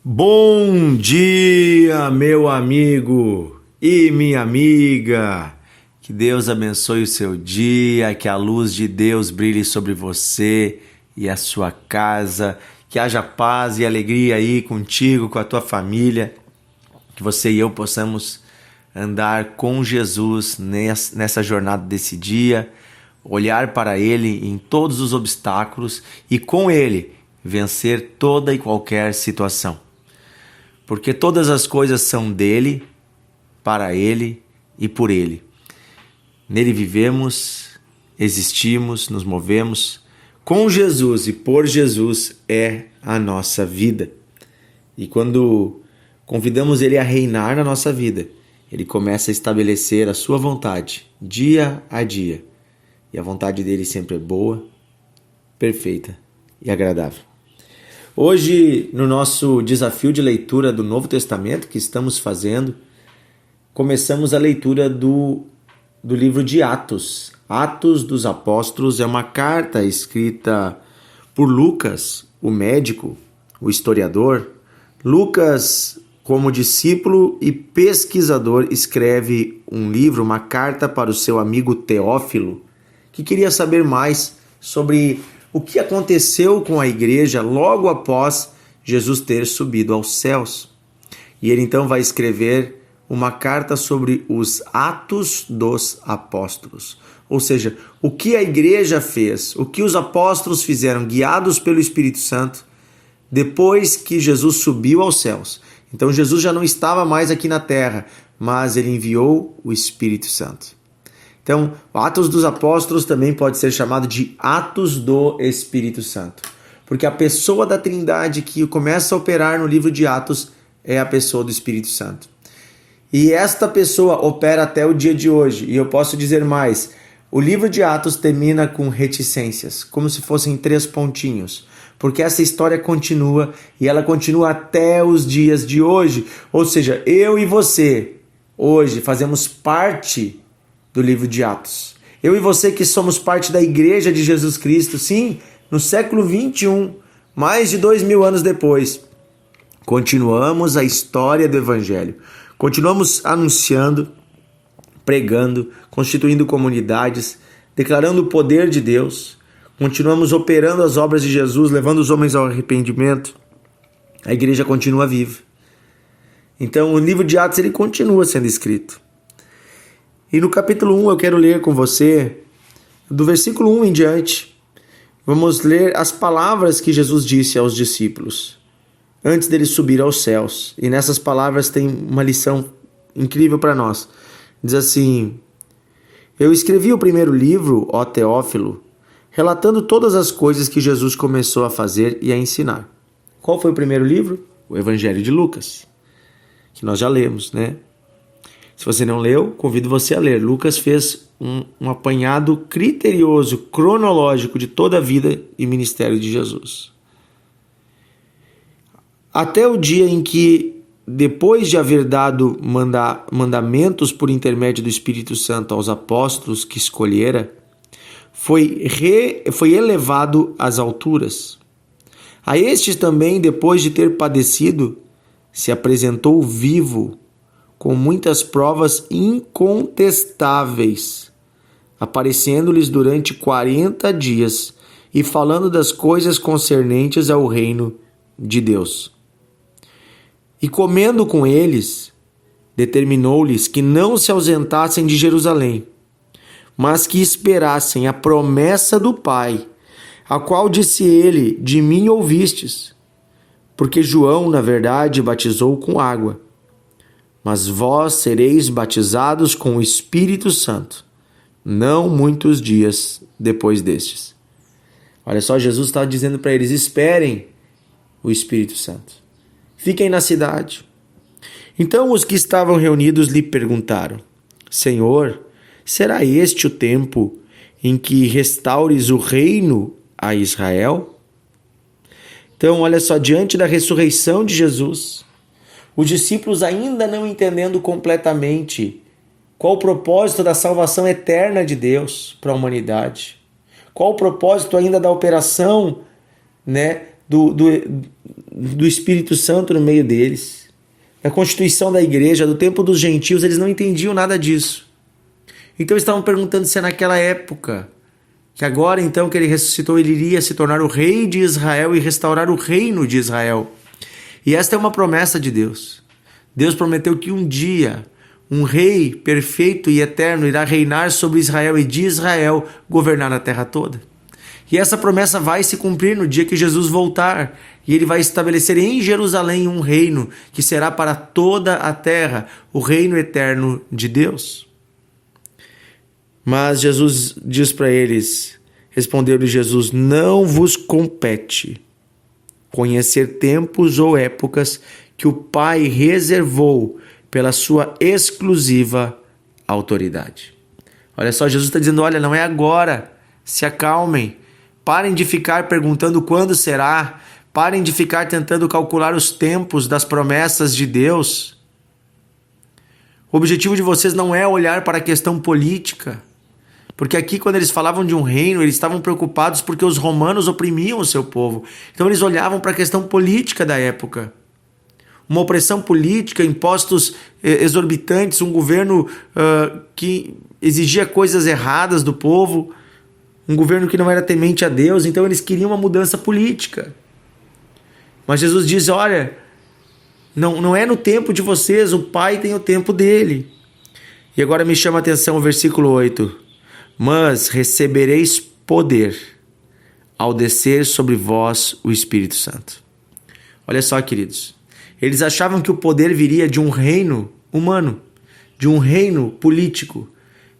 Bom dia, meu amigo e minha amiga. Que Deus abençoe o seu dia, que a luz de Deus brilhe sobre você e a sua casa, que haja paz e alegria aí contigo, com a tua família, que você e eu possamos andar com Jesus nessa jornada desse dia, olhar para Ele em todos os obstáculos e com Ele vencer toda e qualquer situação. Porque todas as coisas são dele, para ele e por ele. Nele vivemos, existimos, nos movemos. Com Jesus e por Jesus é a nossa vida. E quando convidamos ele a reinar na nossa vida, ele começa a estabelecer a sua vontade, dia a dia. E a vontade dele sempre é boa, perfeita e agradável. Hoje, no nosso desafio de leitura do Novo Testamento que estamos fazendo, começamos a leitura do livro de Atos. Atos dos Apóstolos é uma carta escrita por Lucas, o médico, o historiador. Lucas, como discípulo e pesquisador, escreve um livro, uma carta para o seu amigo Teófilo, que queria saber mais sobre o que aconteceu com a igreja logo após Jesus ter subido aos céus. E ele então vai escrever uma carta sobre os Atos dos Apóstolos. Ou seja, o que a igreja fez, o que os apóstolos fizeram, guiados pelo Espírito Santo, depois que Jesus subiu aos céus. Então Jesus já não estava mais aqui na terra, mas ele enviou o Espírito Santo. Então, Atos dos Apóstolos também pode ser chamado de Atos do Espírito Santo, porque a pessoa da Trindade que começa a operar no livro de Atos é a pessoa do Espírito Santo. E esta pessoa opera até o dia de hoje, e eu posso dizer mais, o livro de Atos termina com reticências, como se fossem 3 pontinhos, porque essa história continua, e ela continua até os dias de hoje, ou seja, eu e você, hoje, fazemos parte do livro de Atos. Eu e você que somos parte da Igreja de Jesus Cristo, sim, no século 21, mais de 2000 anos depois, continuamos a história do Evangelho. Continuamos anunciando, pregando, constituindo comunidades, declarando o poder de Deus. Continuamos operando as obras de Jesus, levando os homens ao arrependimento. A igreja continua viva. Então, o livro de Atos ele continua sendo escrito. E no capítulo 1 eu quero ler com você, do versículo 1 em diante, vamos ler as palavras que Jesus disse aos discípulos, antes dele subir aos céus. E nessas palavras tem uma lição incrível para nós. Diz assim: Eu escrevi o primeiro livro, ó Teófilo, relatando todas as coisas que Jesus começou a fazer e a ensinar. Qual foi o primeiro livro? O Evangelho de Lucas, que nós já lemos, né? Se você não leu, convido você a ler. Lucas fez um apanhado criterioso, cronológico de toda a vida e ministério de Jesus. Até o dia em que, depois de haver dado mandamentos por intermédio do Espírito Santo aos apóstolos que escolhera, foi elevado às alturas. A estes também, depois de ter padecido, se apresentou vivo, com muitas provas incontestáveis, aparecendo-lhes durante 40 dias e falando das coisas concernentes ao reino de Deus. E comendo com eles, determinou-lhes que não se ausentassem de Jerusalém, mas que esperassem a promessa do Pai, a qual disse ele: De mim ouvistes, porque João, na verdade, batizou com água, mas vós sereis batizados com o Espírito Santo, não muitos dias depois destes. Olha só, Jesus está dizendo para eles: esperem o Espírito Santo. Fiquem na cidade. Então os que estavam reunidos lhe perguntaram: Senhor, será este o tempo em que restaures o reino a Israel? Então, olha só, diante da ressurreição de Jesus, os discípulos ainda não entendendo completamente qual o propósito da salvação eterna de Deus para a humanidade, qual o propósito ainda da operação, do Espírito Santo no meio deles, da constituição da igreja, do tempo dos gentios, eles não entendiam nada disso. Então eles estavam perguntando se é naquela época, que agora então que ele ressuscitou, ele iria se tornar o rei de Israel e restaurar o reino de Israel. E esta é uma promessa de Deus. Deus prometeu que um dia um rei perfeito e eterno irá reinar sobre Israel e de Israel governar a terra toda. E essa promessa vai se cumprir no dia que Jesus voltar. E ele vai estabelecer em Jerusalém um reino que será para toda a terra, o reino eterno de Deus. Mas Jesus diz para eles, respondeu-lhe Jesus: não vos compete conhecer tempos ou épocas que o Pai reservou pela sua exclusiva autoridade. Olha só, Jesus está dizendo, olha, não é agora, se acalmem, parem de ficar perguntando quando será, parem de ficar tentando calcular os tempos das promessas de Deus. O objetivo de vocês não é olhar para a questão política, porque aqui quando eles falavam de um reino, eles estavam preocupados porque os romanos oprimiam o seu povo. Então eles olhavam para a questão política da época. Uma opressão política, impostos exorbitantes, um governo que exigia coisas erradas do povo, um governo que não era temente a Deus, então eles queriam uma mudança política. Mas Jesus diz, olha, não é no tempo de vocês, o Pai tem o tempo dele. E agora me chama a atenção o versículo 8. Mas recebereis poder ao descer sobre vós o Espírito Santo. Olha só, queridos. Eles achavam que o poder viria de um reino humano, de um reino político.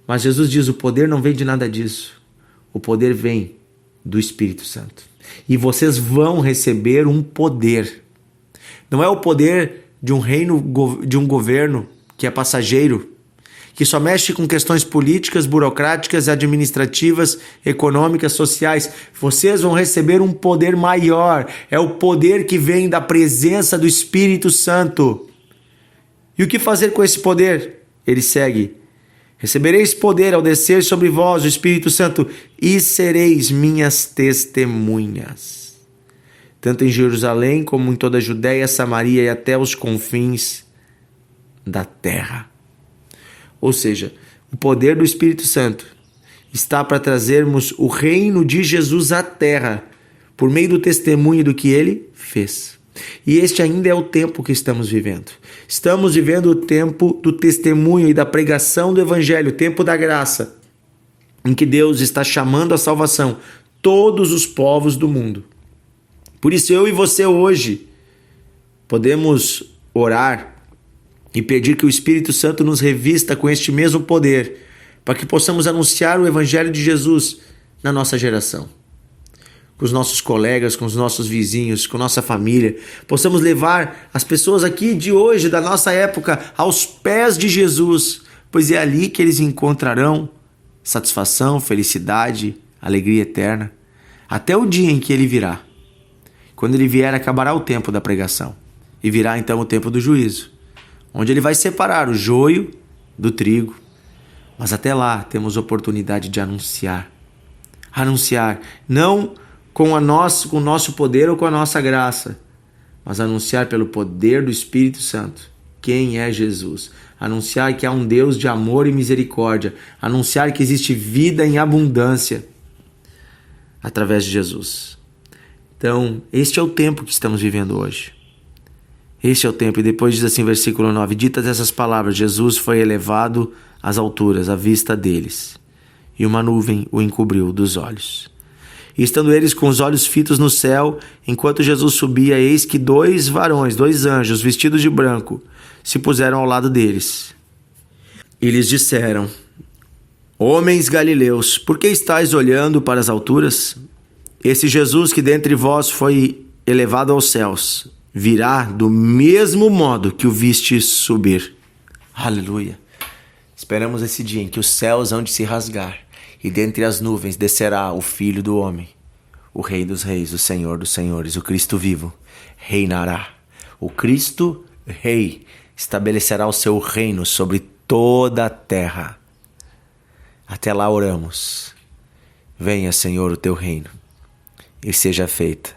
Mas Jesus diz, o poder não vem de nada disso. O poder vem do Espírito Santo. E vocês vão receber um poder. Não é o poder de um reino, de um governo que é passageiro, que só mexe com questões políticas, burocráticas, administrativas, econômicas, sociais. Vocês vão receber um poder maior. É o poder que vem da presença do Espírito Santo. E o que fazer com esse poder? Ele segue. Recebereis poder ao descer sobre vós o Espírito Santo e sereis minhas testemunhas, tanto em Jerusalém como em toda a Judéia, Samaria e até os confins da terra. Ou seja, o poder do Espírito Santo está para trazermos o reino de Jesus à terra por meio do testemunho do que ele fez. E este ainda é o tempo que estamos vivendo. Estamos vivendo o tempo do testemunho e da pregação do Evangelho, o tempo da graça, em que Deus está chamando à salvação todos os povos do mundo. Por isso eu e você hoje podemos orar e pedir que o Espírito Santo nos revista com este mesmo poder, para que possamos anunciar o Evangelho de Jesus na nossa geração. Com os nossos colegas, com os nossos vizinhos, com nossa família. Possamos levar as pessoas aqui de hoje, da nossa época, aos pés de Jesus, pois é ali que eles encontrarão satisfação, felicidade, alegria eterna, até o dia em que ele virá. Quando ele vier, acabará o tempo da pregação e virá então o tempo do juízo, onde ele vai separar o joio do trigo. Mas até lá temos oportunidade de anunciar. Anunciar, não com o nosso poder ou com a nossa graça, mas anunciar pelo poder do Espírito Santo quem é Jesus. Anunciar que há um Deus de amor e misericórdia. Anunciar que existe vida em abundância através de Jesus. Então, este é o tempo que estamos vivendo hoje. Este é o tempo. E depois diz assim, versículo 9, ditas essas palavras, Jesus foi elevado às alturas, à vista deles, e uma nuvem o encobriu dos olhos. E estando eles com os olhos fitos no céu, enquanto Jesus subia, eis que dois varões, dois anjos, vestidos de branco, se puseram ao lado deles. E lhes disseram, homens galileus, por que estáis olhando para as alturas? Esse Jesus que dentre vós foi elevado aos céus, virá do mesmo modo que o viste subir. Aleluia! Esperamos esse dia em que os céus hão de se rasgar e dentre as nuvens descerá o Filho do Homem, o Rei dos Reis, o Senhor dos Senhores, o Cristo vivo, reinará. O Cristo Rei estabelecerá o seu reino sobre toda a terra. Até lá oramos. Venha, Senhor, o teu reino e seja feita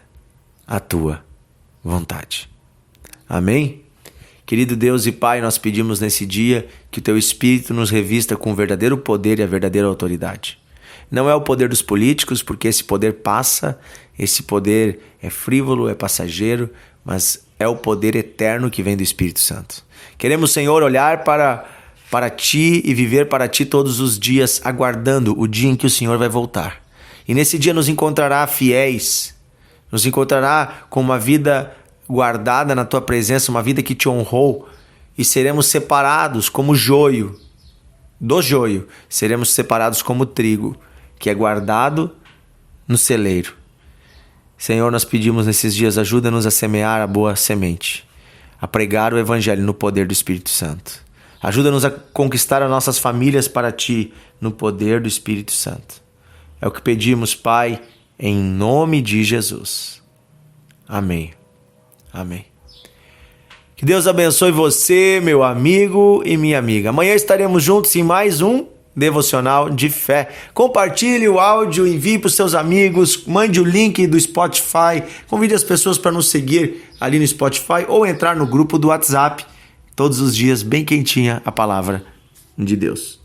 a tua vontade. Amém? Querido Deus e Pai, nós pedimos nesse dia que o Teu Espírito nos revista com o verdadeiro poder e a verdadeira autoridade. Não é o poder dos políticos, porque esse poder passa, esse poder é frívolo, é passageiro, mas é o poder eterno que vem do Espírito Santo. Queremos, Senhor, olhar para Ti e viver para Ti todos os dias, aguardando o dia em que o Senhor vai voltar. E nesse dia nos encontrará fiéis, nos encontrará com uma vida guardada na Tua presença, uma vida que Te honrou, e seremos separados como joio. Do joio, seremos separados como trigo, que é guardado no celeiro. Senhor, nós pedimos nesses dias, ajuda-nos a semear a boa semente, a pregar o Evangelho no poder do Espírito Santo. Ajuda-nos a conquistar as nossas famílias para Ti, no poder do Espírito Santo. É o que pedimos, Pai, em nome de Jesus. Amém. Amém. Que Deus abençoe você, meu amigo e minha amiga. Amanhã estaremos juntos em mais um devocional de fé. Compartilhe o áudio, envie para os seus amigos, mande o link do Spotify, convide as pessoas para nos seguir ali no Spotify ou entrar no grupo do WhatsApp. Todos os dias, bem quentinha a palavra de Deus.